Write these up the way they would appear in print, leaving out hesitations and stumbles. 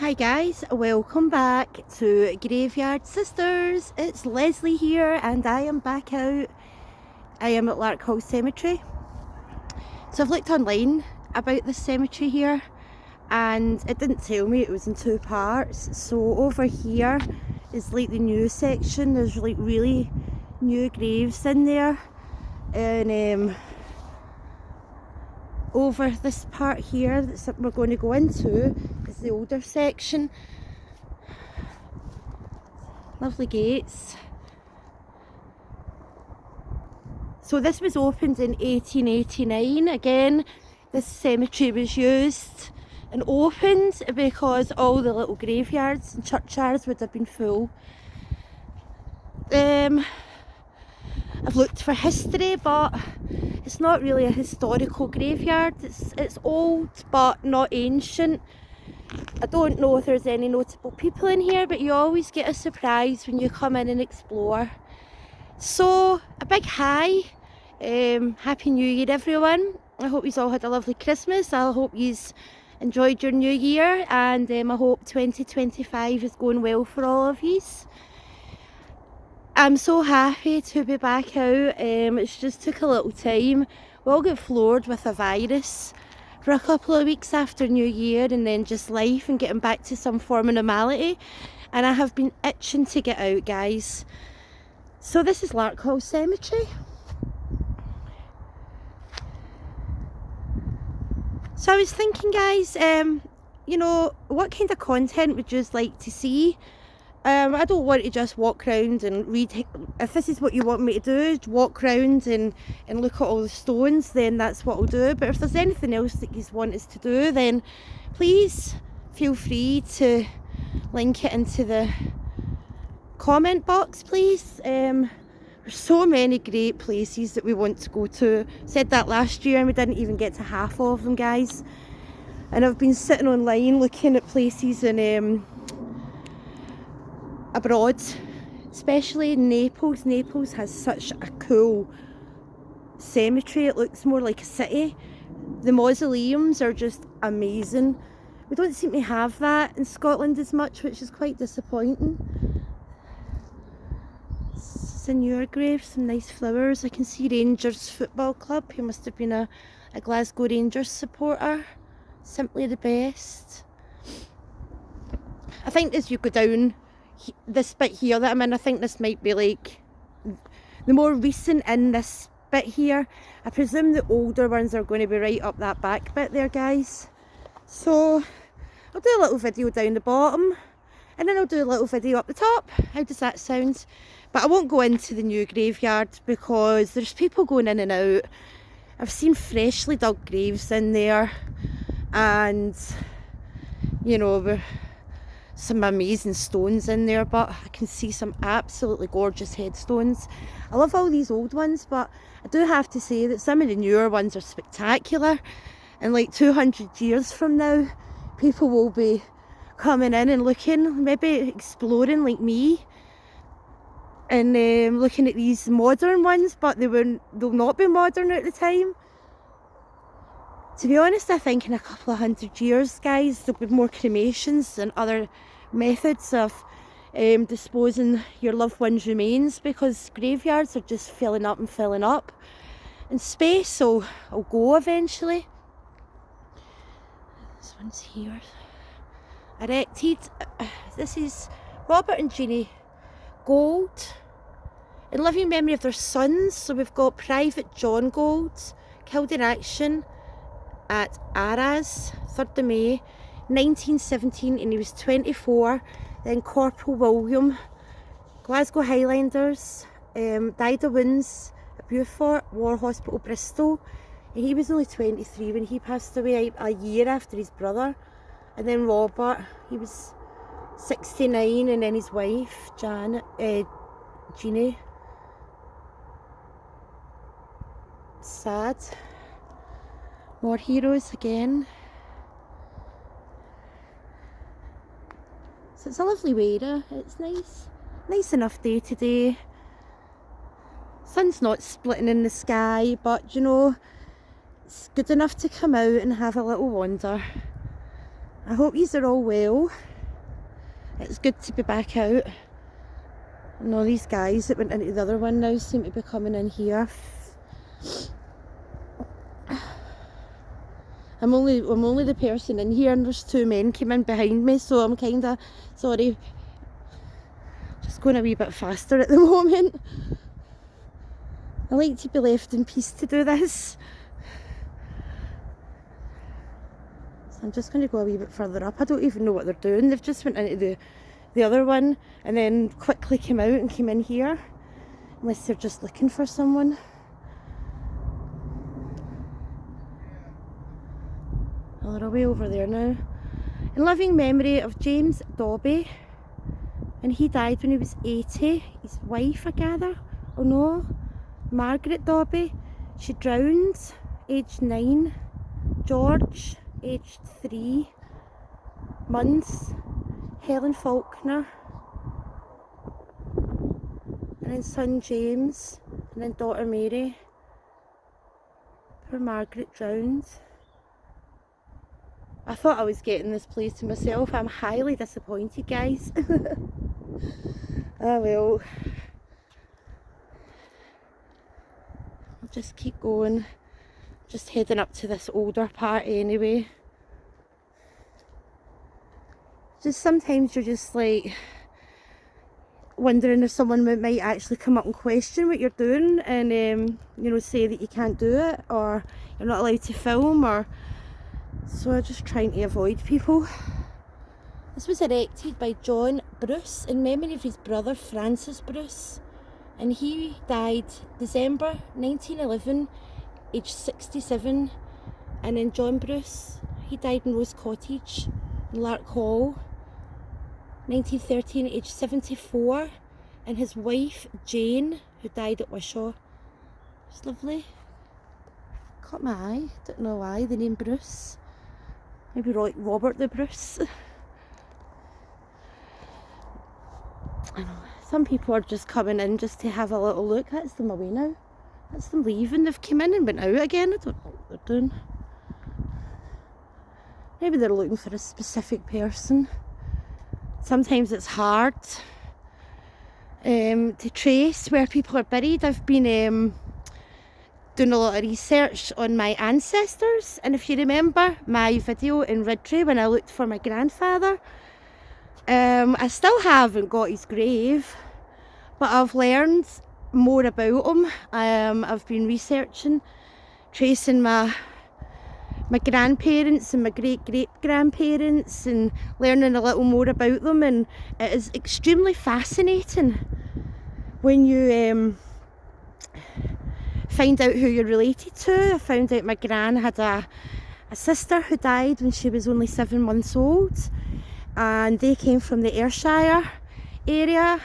Hi guys, welcome back to Graveyard Sisters. It's Leslie here and I am back out. I am at Larkhall Cemetery. So I've looked online about this cemetery here and it didn't tell me it was in two parts. So over here is like the new section. There's like really new graves in there, and over this part here that we're going to go into is the older section. Lovely gates. So this was opened in 1889. Again, this cemetery was used and opened because all the little graveyards and churchyards would have been full. I've looked for history, but it's not really a historical graveyard. It's old but not ancient. I don't know if there's any notable people in here, but you always get a surprise when you come in and explore. So a big hi, Happy New Year everyone. I hope you all had a lovely Christmas. I hope you enjoyed your new year, and I hope 2025 is going well for all of you. I'm so happy to be back out. It just took a little time. We all got floored with a virus for a couple of weeks after New Year, and then just life and getting back to some form of normality. And I have been itching to get out, guys. So this is Larkhall Cemetery. So I was thinking, guys, you know, what kind of content would you like to see? I don't want to just walk around and read. If this is what you want me to do, walk around and look at all the stones, then that's what I'll do. But if there's anything else that you want us to do, then please feel free to link it into the comment box, please. There's so many great places that we want to go to. Said that last year and we didn't even get to half of them, guys. And I've been sitting online looking at places in abroad, especially in Naples. Naples has such a cool cemetery. It looks more like a city. The mausoleums are just amazing. We don't seem to have that in Scotland as much, which is quite disappointing. Senior grave, some nice flowers. I can see Rangers Football Club. He must have been a Glasgow Rangers supporter. Simply the best. I think as you go down this bit here that I'm in, I think this might be like the more recent in this bit here. I presume the older ones are going to be right up that back bit there, guys. So I'll do a little video down the bottom and then I'll do a little video up the top. How does that sound? But I won't go into the new graveyard because there's people going in and out. I've seen freshly dug graves in there, and you know, some amazing stones in there, but I can see some absolutely gorgeous headstones. I love all these old ones, but I do have to say that some of the newer ones are spectacular. And like 200 years from now, people will be coming in and looking, maybe exploring like me, and looking at these modern ones, but they'll not be modern at the time. To be honest, I think in a couple of 100 years, guys, there'll be more cremations and other methods of disposing your loved one's remains, because graveyards are just filling up and filling up, and space will go eventually. This one's here. Erected. This is Robert and Jeannie Gold, in living memory of their sons. So we've got Private John Gold, killed in action at Arras, 3rd of May 1917, and he was 24. Then Corporal William, Glasgow Highlanders, died of wounds at Beaufort War Hospital, Bristol, and he was only 23 when he passed away, a year after his brother. And then Robert, he was 69, and then his wife Jeannie. Sad. More heroes again. So it's a lovely weather. It's nice enough day today. Sun's not splitting in the sky, but you know, it's good enough to come out and have a little wander. I hope yous are all well. It's good to be back out. And all these guys that went into the other one now seem to be coming in here. I'm only the person in here, and there's two men came in behind me, so I'm kinda sorry. Just going a wee bit faster at the moment. I like to be left in peace to do this. So I'm just going to go a wee bit further up. I don't even know what they're doing. They've just went into the other one and then quickly came out and came in here. Unless they're just looking for someone. Oh, they're away over there now. In loving memory of James Dobby. And he died when he was 80. His wife, I gather. Oh no. Margaret Dobby. She drowned, aged 9. George, aged 3 months. Helen Faulkner. And then son James. And then daughter Mary. Poor Margaret drowned. I thought I was getting this place to myself. I'm highly disappointed, guys. Oh well. I'll just keep going. Just heading up to this older part anyway. Just sometimes you're just like wondering if someone might actually come up and question what you're doing and you know, say that you can't do it or you're not allowed to film, or so I'm just trying to avoid people. This was erected by John Bruce in memory of his brother Francis Bruce, and he died December 1911, aged 67. And then John Bruce, he died in Rose Cottage in Larkhall, 1913, aged 74. And his wife Jane, who died at Wishaw. It's lovely. Caught my eye, don't know why, the name Bruce. Maybe like Robert the Bruce. I know. Some people are just coming in just to have a little look. That's them away now. That's them leaving. They've come in and went out again. I don't know what they're doing. Maybe they're looking for a specific person. Sometimes it's hard to trace where people are buried. I've been doing a lot of research on my ancestors, and if you remember my video in Ridley when I looked for my grandfather, I still haven't got his grave, but I've learned more about him. I've been researching, tracing my grandparents and my great-great-grandparents and learning a little more about them, and it is extremely fascinating when you find out who you're related to. I found out my gran had a sister who died when she was only 7 months old, and they came from the Ayrshire area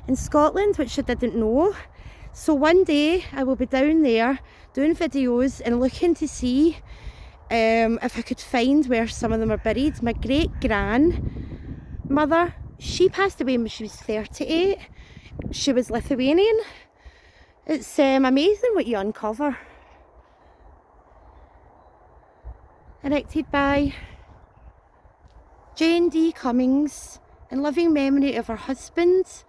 in Scotland, which I didn't know. So one day I will be down there doing videos and looking to see if I could find where some of them are buried. My great grandmother, she passed away when she was 38. She was Lithuanian. It's amazing what you uncover. Erected by Jane D. Cummings in loving memory of her husband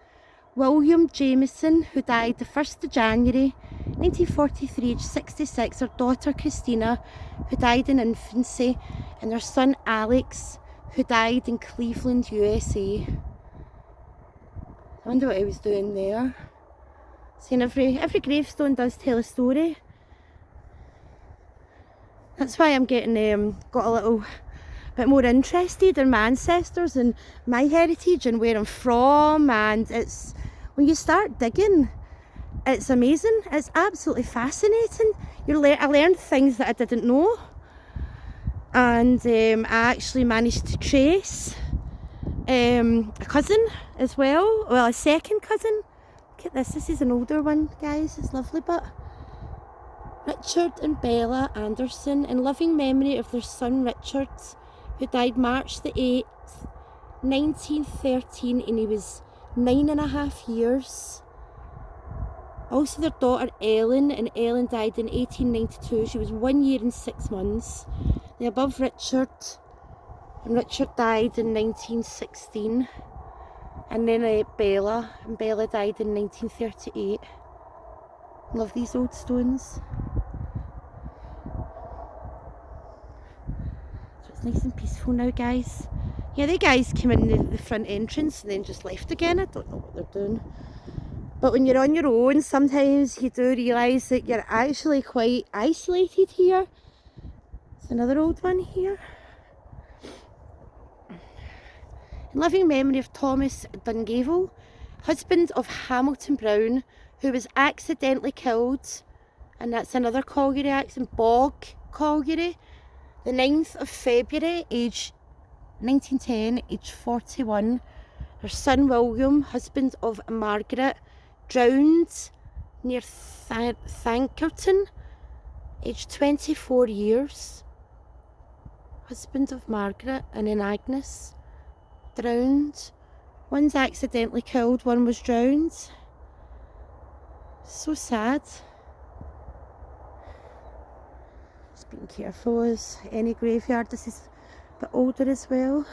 William Jameson, who died the 1st of January 1943, aged 66, her daughter Christina, who died in infancy, and their son Alex, who died in Cleveland, USA. I wonder what he was doing there. Seeing every gravestone does tell a story. That's why I'm getting got a little bit more interested in my ancestors and my heritage and where I'm from, and it's when you start digging, it's amazing. It's absolutely fascinating. I learned things that I didn't know, and I actually managed to trace a cousin as well. Well, a second cousin. Look at this. This is an older one, guys. It's lovely, but Richard and Bella Anderson, in loving memory of their son Richard, who died March the 8th, 1913, and he was 9.5 years. Also their daughter Ellen, and Ellen died in 1892. She was 1 year and 6 months. The above Richard, And Richard died in 1916. And then Bella, and Bella died in 1938. Love these old stones. So it's nice and peaceful now, guys. Yeah, the guys came in the front entrance and then just left again. I don't know what they're doing. But when you're on your own, sometimes you do realise that you're actually quite isolated here. There's another old one here. In loving memory of Thomas Dungavel, husband of Hamilton Brown, who was accidentally killed, and that's another Calgary accent, Bog Calgary, the 9th of February, age 1910, age 41. Her son William, husband of Margaret, drowned near Thankerton, aged 24 years. Husband of Margaret, and then Agnes, drowned. One's accidentally killed, one was drowned. So sad. Just being careful as any graveyard. This is a bit older as well.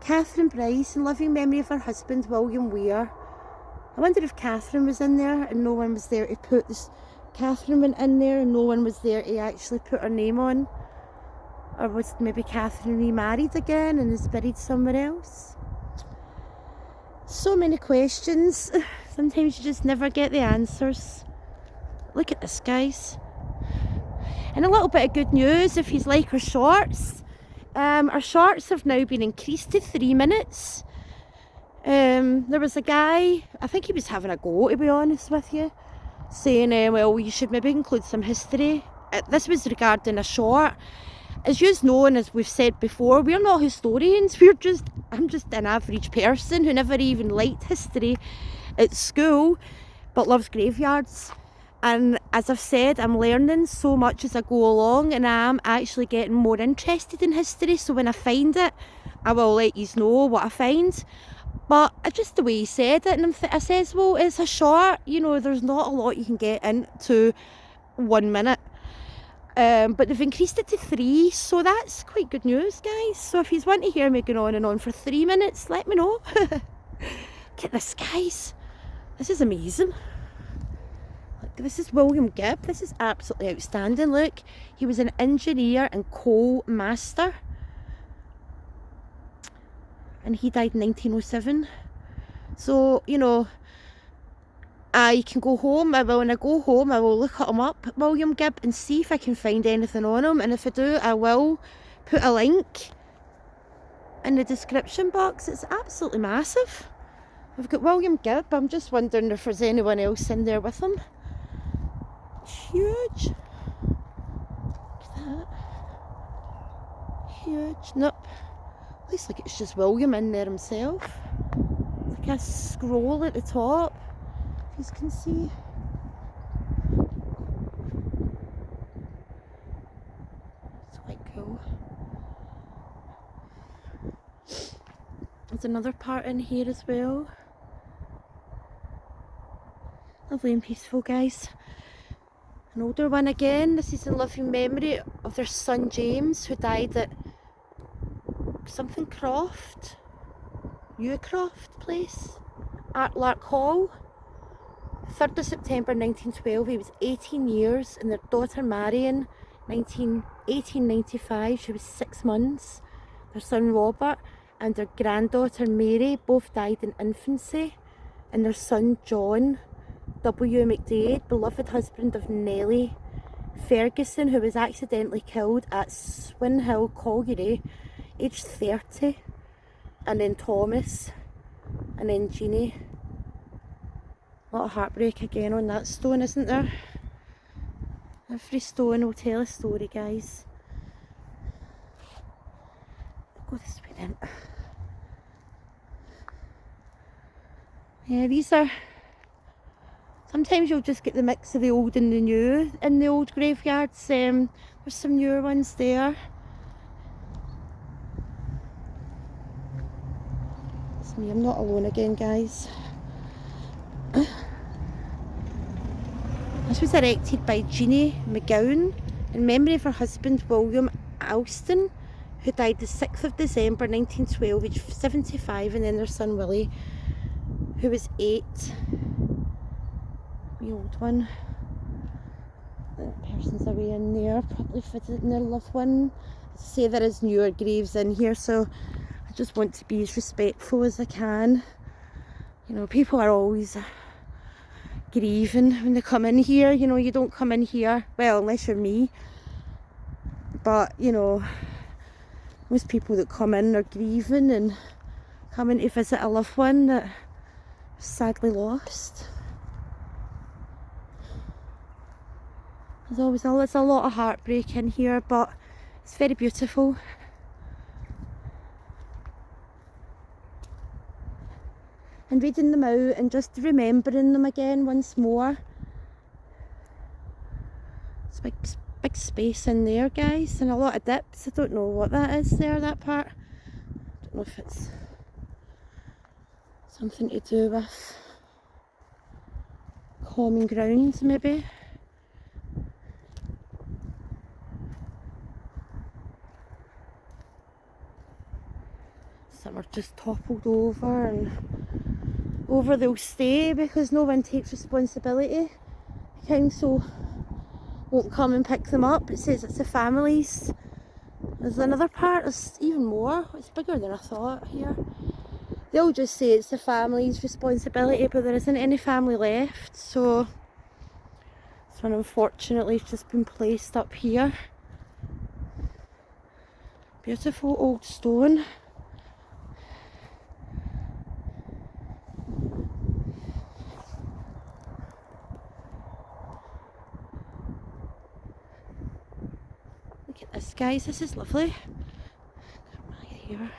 Catherine Bryce, in loving memory of her husband William Weir. I wonder if Catherine was in there and no one was there to put this. Catherine went in there and no one was there to actually put her name on. Or was maybe Catherine remarried again and is buried somewhere else? So many questions. Sometimes you just never get the answers. Look at this, guys. And a little bit of good news if you like our shorts. Our shorts have now been increased to 3 minutes. There was a guy, I think he was having a go, to be honest with you, saying, well, you should maybe include some history. This was regarding a short. As you know, and as we've said before, we're not historians. I'm just an average person who never even liked history at school, but loves graveyards. And as I've said, I'm learning so much as I go along, and I'm actually getting more interested in history. So when I find it, I will let you know what I find. But just the way he said it, and I says, well, it's a short, you know, there's not a lot you can get into 1 minute. But they've increased it to 3, so that's quite good news, guys. So if you want to hear me going on and on for 3 minutes, let me know. Look at this, guys. This is amazing. Look, this is William Gibb. This is absolutely outstanding. Look, he was an engineer and coal master. And he died in 1907. So, you know, I can go home. When I go home, I will look him up, William Gibb, and see if I can find anything on him. And if I do, I will put a link in the description box. It's absolutely massive. We've got William Gibb. I'm just wondering if there's anyone else in there with him. It's huge. Look at that. Huge. Nope. Looks like it's just William in there himself. Like a scroll at the top. You can see. It's quite cool. There's another part in here as well. Lovely and peaceful, guys. An older one again. This is in loving memory of their son James, who died at something Croft, Ucroft place, at Larkhall. 3rd of September 1912, he was 18 years, and their daughter Marion, 1895, she was 6 months. Their son Robert and their granddaughter Mary both died in infancy, and their son John W. McDade, beloved husband of Nellie Ferguson, who was accidentally killed at Swinhill, Calgary, aged 30, and then Thomas, and then Jeannie. A lot of heartbreak again on that stone, isn't there? Every stone will tell a story, guys. Go this way then. Yeah, these are... Sometimes you'll just get the mix of the old and the new in the old graveyards. There's some newer ones there. It's me, I'm not alone again, guys. This was erected by Jeannie McGowan in memory of her husband William Alston, who died the 6th of December 1912, aged 75, and then their son Willie, who was 8. The old one. That person's away in there, probably visiting their loved one. As I say, there is newer graves in here, so I just want to be as respectful as I can. You know, people are always grieving when they come in here. You know, you don't come in here, well, unless you're me, but you know, most people that come in are grieving and coming to visit a loved one that was sadly lost. There's a lot of heartbreak in here, but it's very beautiful. And reading them out and just remembering them again once more. It's a big space in there, guys, and a lot of dips. I don't know what that is there, that part. I don't know if it's something to do with common grounds, maybe. Some are just toppled over, and over they'll stay because no one takes responsibility. The council won't come and pick them up. It says it's the families. There's another part, there's even more. It's bigger than I thought here. They'll just say it's the family's responsibility, but there isn't any family left, so this one unfortunately has just been placed up here. Beautiful old stone. Look at this, guys, this is lovely. Right here.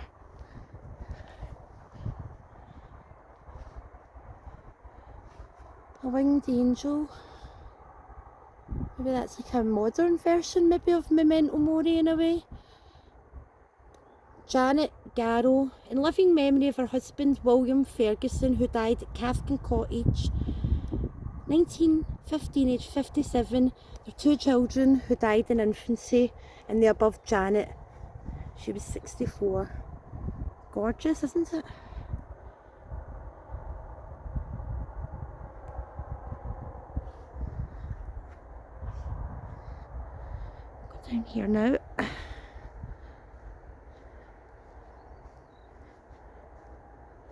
A winged angel. Maybe that's like a modern version maybe of Memento Mori in a way. Janet Garrow, in living memory of her husband William Ferguson, who died at Cathkin Cottage, 1915, aged 57. Their 2 children who died in infancy, and the above Janet. She was 64. Gorgeous, isn't it? Go down here now.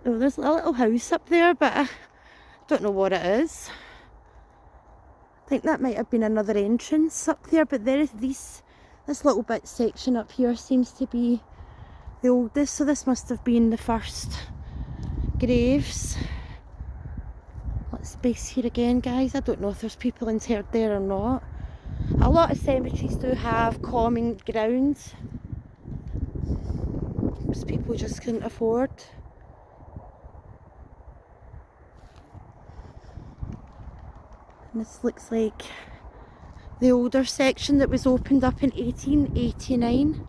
Oh, there's a little house up there, but I don't know what it is. I think that might have been another entrance up there, but there is this little bit section up here seems to be the oldest, so this must have been the first graves. Let's space here again, guys. I don't know if there's people interred there or not. A lot of cemeteries do have common grounds, because people just couldn't afford. And this looks like the older section that was opened up in 1889.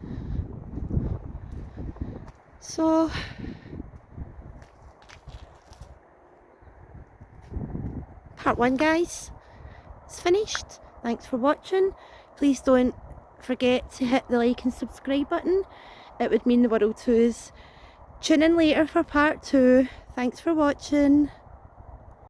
So, part 1, guys, it's finished. Thanks for watching. Please don't forget to hit the like and subscribe button. It would mean the world to us. Tune in later for part 2. Thanks for watching.